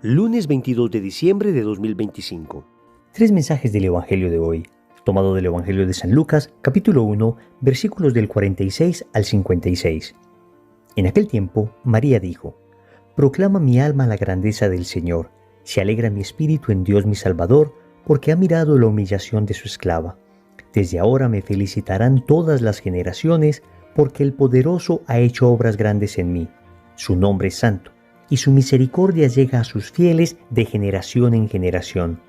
Lunes 22 de diciembre de 2025. Tres mensajes del Evangelio de hoy, tomado del Evangelio de San Lucas, capítulo 1, versículos del 46 al 56. En aquel tiempo, María dijo: Proclama mi alma la grandeza del Señor, se alegra mi espíritu en Dios mi Salvador, porque ha mirado la humillación de su esclava. Desde ahora me felicitarán todas las generaciones, porque el Poderoso ha hecho obras grandes en mí. Su nombre es santo, y su misericordia llega a sus fieles de generación en generación.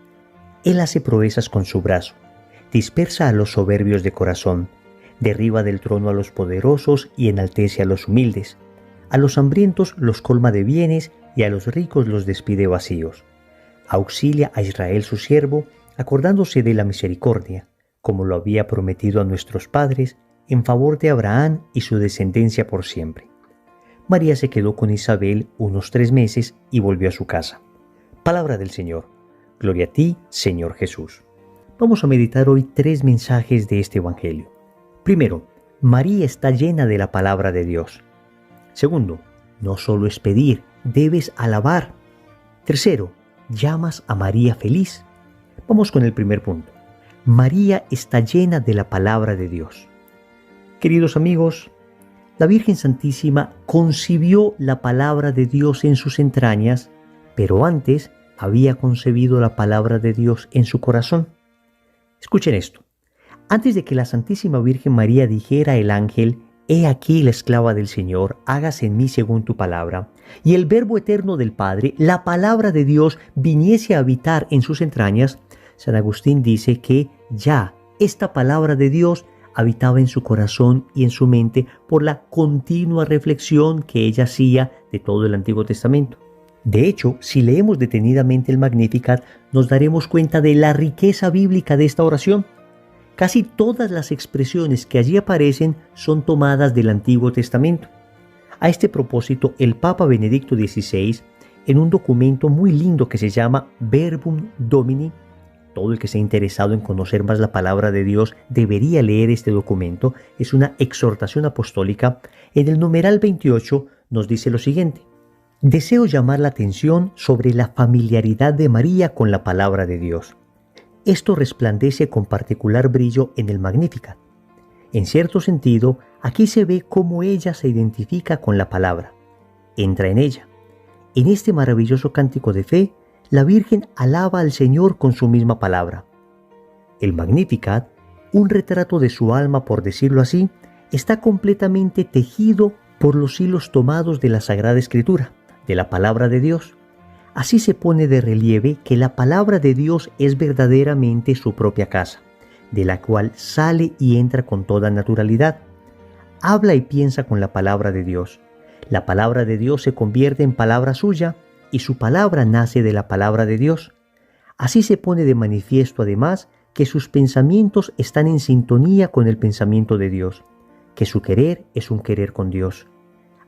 Él hace proezas con su brazo, dispersa a los soberbios de corazón, derriba del trono a los poderosos y enaltece a los humildes. A los hambrientos los colma de bienes y a los ricos los despide vacíos. Auxilia a Israel su siervo, acordándose de la misericordia, como lo había prometido a nuestros padres, en favor de Abraham y su descendencia por siempre. María se quedó con Isabel unos 3 meses y volvió a su casa. Palabra del Señor. Gloria a ti, Señor Jesús. Vamos a meditar hoy 3 mensajes de este Evangelio. Primero, María está llena de la palabra de Dios. Segundo, no solo es pedir, debes alabar. Tercero, llamas a María feliz. Vamos con el primer punto. María está llena de la palabra de Dios. Queridos amigos, la Virgen Santísima concibió la palabra de Dios en sus entrañas, pero antes había concebido la palabra de Dios en su corazón. Escuchen esto. Antes de que la Santísima Virgen María dijera el ángel: «He aquí la esclava del Señor, hágase en mí según tu palabra», y el Verbo eterno del Padre, la palabra de Dios, viniese a habitar en sus entrañas, San Agustín dice que ya esta palabra de Dios habitaba en su corazón y en su mente por la continua reflexión que ella hacía de todo el Antiguo Testamento. De hecho, si leemos detenidamente el Magnificat, nos daremos cuenta de la riqueza bíblica de esta oración. Casi todas las expresiones que allí aparecen son tomadas del Antiguo Testamento. A este propósito, el Papa Benedicto XVI, en un documento muy lindo que se llama Verbum Domini, todo el que esté interesado en conocer más la palabra de Dios debería leer este documento. Es una exhortación apostólica. En el numeral 28 nos dice lo siguiente: deseo llamar la atención sobre la familiaridad de María con la palabra de Dios. Esto resplandece con particular brillo en el Magnificat. En cierto sentido, aquí se ve cómo ella se identifica con la palabra. Entra en ella. En este maravilloso cántico de fe, la Virgen alaba al Señor con su misma palabra. El Magnificat, un retrato de su alma, por decirlo así, está completamente tejido por los hilos tomados de la Sagrada Escritura, de la palabra de Dios. Así se pone de relieve que la palabra de Dios es verdaderamente su propia casa, de la cual sale y entra con toda naturalidad. Habla y piensa con la palabra de Dios. La palabra de Dios se convierte en palabra suya, y su palabra nace de la palabra de Dios. Así se pone de manifiesto además que sus pensamientos están en sintonía con el pensamiento de Dios, que su querer es un querer con Dios.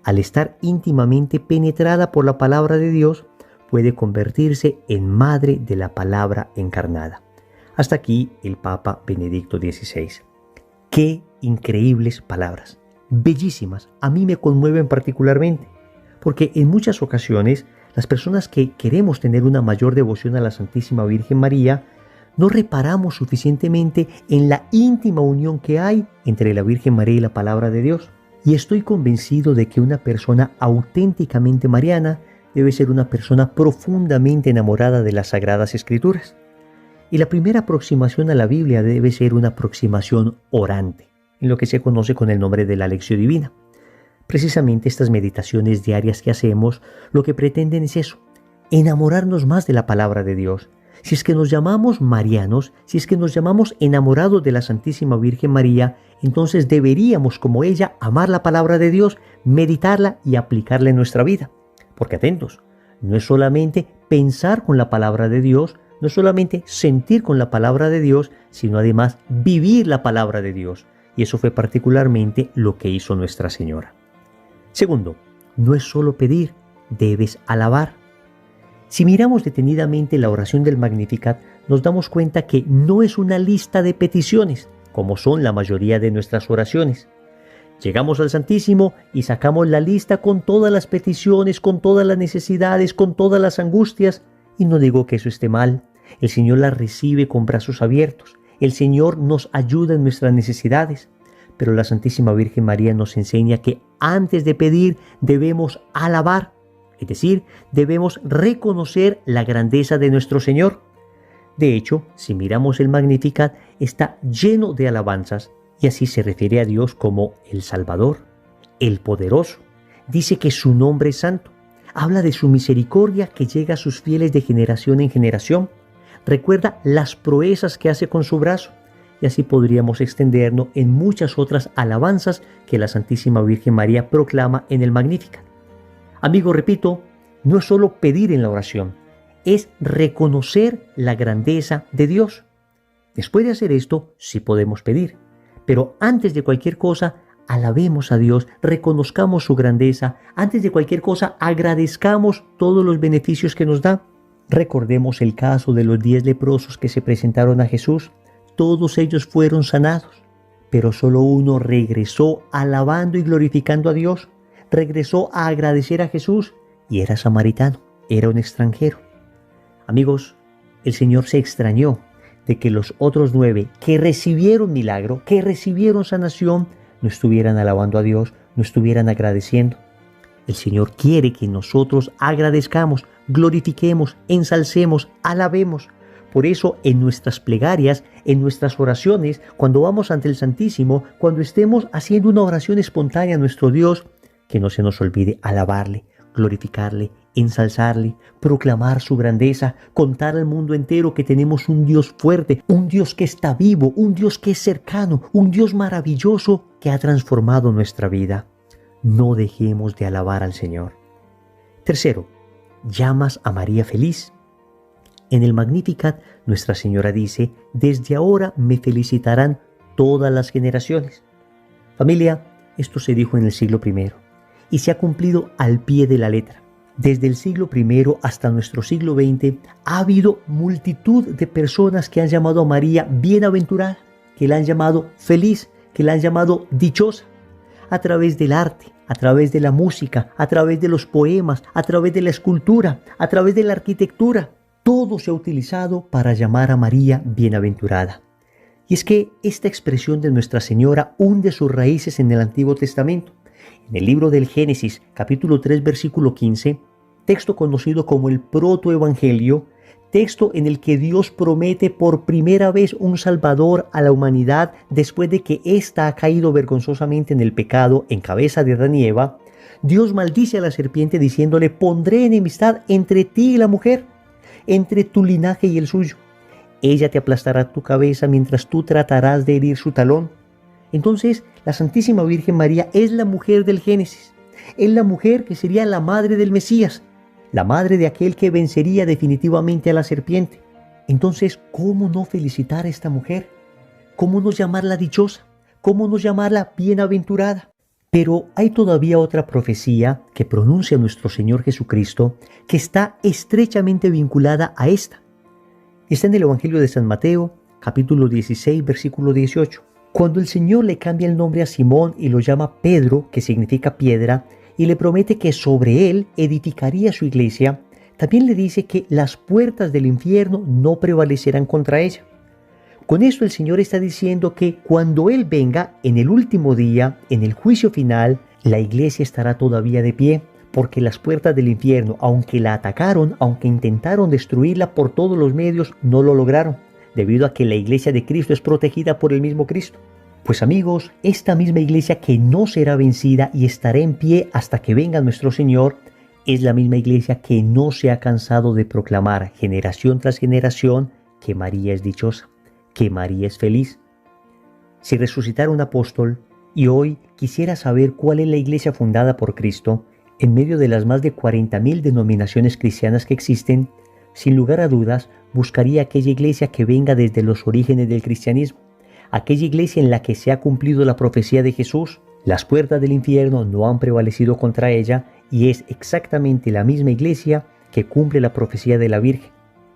Al estar íntimamente penetrada por la palabra de Dios, puede convertirse en madre de la palabra encarnada. Hasta aquí el Papa Benedicto XVI. ¡Qué increíbles palabras! Bellísimas, a mí me conmueven particularmente, porque en muchas ocasiones las personas que queremos tener una mayor devoción a la Santísima Virgen María no reparamos suficientemente en la íntima unión que hay entre la Virgen María y la palabra de Dios. Y estoy convencido de que una persona auténticamente mariana debe ser una persona profundamente enamorada de las Sagradas Escrituras. Y la primera aproximación a la Biblia debe ser una aproximación orante, en lo que se conoce con el nombre de la Lección Divina. Precisamente estas meditaciones diarias que hacemos, lo que pretenden es eso, enamorarnos más de la palabra de Dios. Si es que nos llamamos marianos, si es que nos llamamos enamorados de la Santísima Virgen María, entonces deberíamos, como ella, amar la palabra de Dios, meditarla y aplicarla en nuestra vida. Porque atentos, no es solamente pensar con la palabra de Dios, no es solamente sentir con la palabra de Dios, sino además vivir la palabra de Dios. Y eso fue particularmente lo que hizo Nuestra Señora. Segundo, no es solo pedir, debes alabar. Si miramos detenidamente la oración del Magnificat, nos damos cuenta que no es una lista de peticiones, como son la mayoría de nuestras oraciones, Llegamos al Santísimo y sacamos la lista con todas las peticiones, con todas las necesidades, con todas las angustias. Y no digo que eso esté mal. El Señor las recibe con brazos abiertos. El Señor nos ayuda en nuestras necesidades. Pero la Santísima Virgen María nos enseña que antes de pedir debemos alabar. Es decir, debemos reconocer la grandeza de nuestro Señor. De hecho, si miramos el Magnificat, está lleno de alabanzas. Y así se refiere a Dios como el Salvador, el Poderoso. Dice que su nombre es santo. Habla de su misericordia que llega a sus fieles de generación en generación. Recuerda las proezas que hace con su brazo. Y así podríamos extendernos en muchas otras alabanzas que la Santísima Virgen María proclama en el Magnificat. Amigo, repito, no es solo pedir en la oración, es reconocer la grandeza de Dios. Después de hacer esto, sí podemos pedir. Pero antes de cualquier cosa, alabemos a Dios, reconozcamos su grandeza. Antes de cualquier cosa, agradezcamos todos los beneficios que nos da. Recordemos el caso de los 10 leprosos que se presentaron a Jesús. Todos ellos fueron sanados, pero solo uno regresó alabando y glorificando a Dios. Regresó a agradecer a Jesús y era samaritano, era un extranjero. Amigos, el Señor se extrañó de que los otros 9 que recibieron milagro, que recibieron sanación, no estuvieran alabando a Dios, no estuvieran agradeciendo. El Señor quiere que nosotros agradezcamos, glorifiquemos, ensalcemos, alabemos. Por eso en nuestras plegarias, en nuestras oraciones, cuando vamos ante el Santísimo, cuando estemos haciendo una oración espontánea a nuestro Dios, que no se nos olvide alabarle, glorificarle, ensalzarle, proclamar su grandeza, contar al mundo entero que tenemos un Dios fuerte, un Dios que está vivo, un Dios que es cercano, un Dios maravilloso que ha transformado nuestra vida. No dejemos de alabar al Señor. Tercero, llamas a María feliz. En el Magnificat, Nuestra Señora dice: desde ahora me felicitarán todas las generaciones. Familia, esto se dijo en el siglo I y se ha cumplido al pie de la letra. Desde el siglo I hasta nuestro siglo XX ha habido multitud de personas que han llamado a María bienaventurada, que la han llamado feliz, que la han llamado dichosa. A través del arte, a través de la música, a través de los poemas, a través de la escultura, a través de la arquitectura, todo se ha utilizado para llamar a María bienaventurada. Y es que esta expresión de Nuestra Señora hunde sus raíces en el Antiguo Testamento. En el libro del Génesis, capítulo 3, versículo 15, texto conocido como el protoevangelio, texto en el que Dios promete por primera vez un Salvador a la humanidad después de que ésta ha caído vergonzosamente en el pecado en cabeza de Adán y Eva. Dios maldice a la serpiente diciéndole: pondré enemistad entre ti y la mujer, entre tu linaje y el suyo. Ella te aplastará tu cabeza mientras tú tratarás de herir su talón. Entonces, la Santísima Virgen María es la mujer del Génesis. Es la mujer que sería la madre del Mesías, la madre de aquel que vencería definitivamente a la serpiente. Entonces, ¿cómo no felicitar a esta mujer? ¿Cómo no llamarla dichosa? ¿Cómo no llamarla bienaventurada? Pero hay todavía otra profecía que pronuncia nuestro Señor Jesucristo que está estrechamente vinculada a esta. Está en el Evangelio de San Mateo, capítulo 16, versículo 18. Cuando el Señor le cambia el nombre a Simón y lo llama Pedro, que significa piedra, y le promete que sobre él edificaría su iglesia, también le dice que las puertas del infierno no prevalecerán contra ella. Con esto el Señor está diciendo que cuando Él venga en el último día, en el juicio final, la iglesia estará todavía de pie, porque las puertas del infierno, aunque la atacaron, aunque intentaron destruirla por todos los medios, no lo lograron, debido a que la iglesia de Cristo es protegida por el mismo Cristo. Pues amigos, esta misma iglesia que no será vencida y estará en pie hasta que venga nuestro Señor, es la misma iglesia que no se ha cansado de proclamar generación tras generación que María es dichosa, que María es feliz. Si resucitara un apóstol y hoy quisiera saber cuál es la iglesia fundada por Cristo, en medio de las más de 40.000 denominaciones cristianas que existen, sin lugar a dudas, buscaría aquella iglesia que venga desde los orígenes del cristianismo, aquella iglesia en la que se ha cumplido la profecía de Jesús. Las puertas del infierno no han prevalecido contra ella y es exactamente la misma iglesia que cumple la profecía de la Virgen.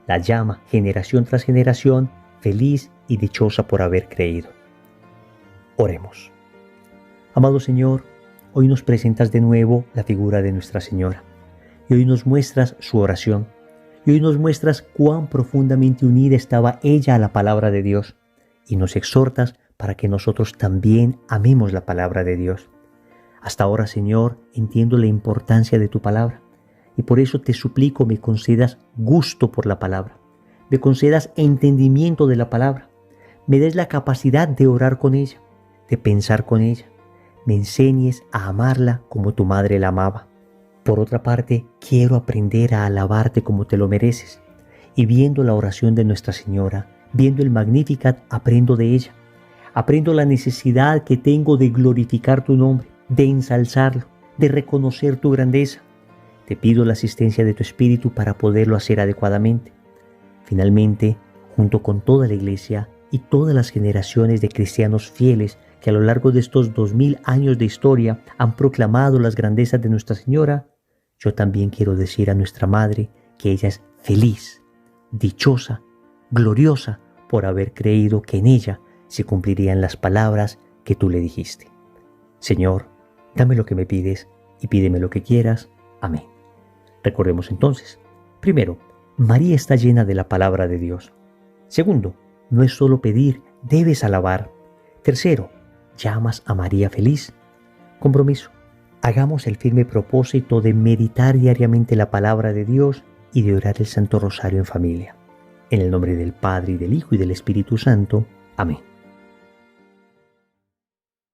La llama generación tras generación feliz y dichosa por haber creído. Oremos. Amado Señor, hoy nos presentas de nuevo la figura de Nuestra Señora, y hoy nos muestras su oración, y hoy nos muestras cuán profundamente unida estaba ella a la palabra de Dios, y nos exhortas para que nosotros también amemos la palabra de Dios. Hasta ahora, Señor, entiendo la importancia de tu palabra, y por eso te suplico me concedas gusto por la palabra, me concedas entendimiento de la palabra, me des la capacidad de orar con ella, de pensar con ella, me enseñes a amarla como tu madre la amaba. Por otra parte, quiero aprender a alabarte como te lo mereces, y viendo la oración de Nuestra Señora, viendo el Magnificat, aprendo de ella. Aprendo la necesidad que tengo de glorificar tu nombre, de ensalzarlo, de reconocer tu grandeza. Te pido la asistencia de tu Espíritu para poderlo hacer adecuadamente. Finalmente, junto con toda la Iglesia y todas las generaciones de cristianos fieles que a lo largo de estos 2000 años de historia han proclamado las grandezas de Nuestra Señora, yo también quiero decir a nuestra Madre que ella es feliz, dichosa, gloriosa por haber creído que en ella se cumplirían las palabras que tú le dijiste. Señor, dame lo que me pides y pídeme lo que quieras. Amén. Recordemos entonces, primero, María está llena de la palabra de Dios. Segundo, no es solo pedir, debes alabar. Tercero, llamas a María feliz. Compromiso. Hagamos el firme propósito de meditar diariamente la palabra de Dios y de orar el Santo Rosario en familia. En el nombre del Padre, y del Hijo, y del Espíritu Santo. Amén.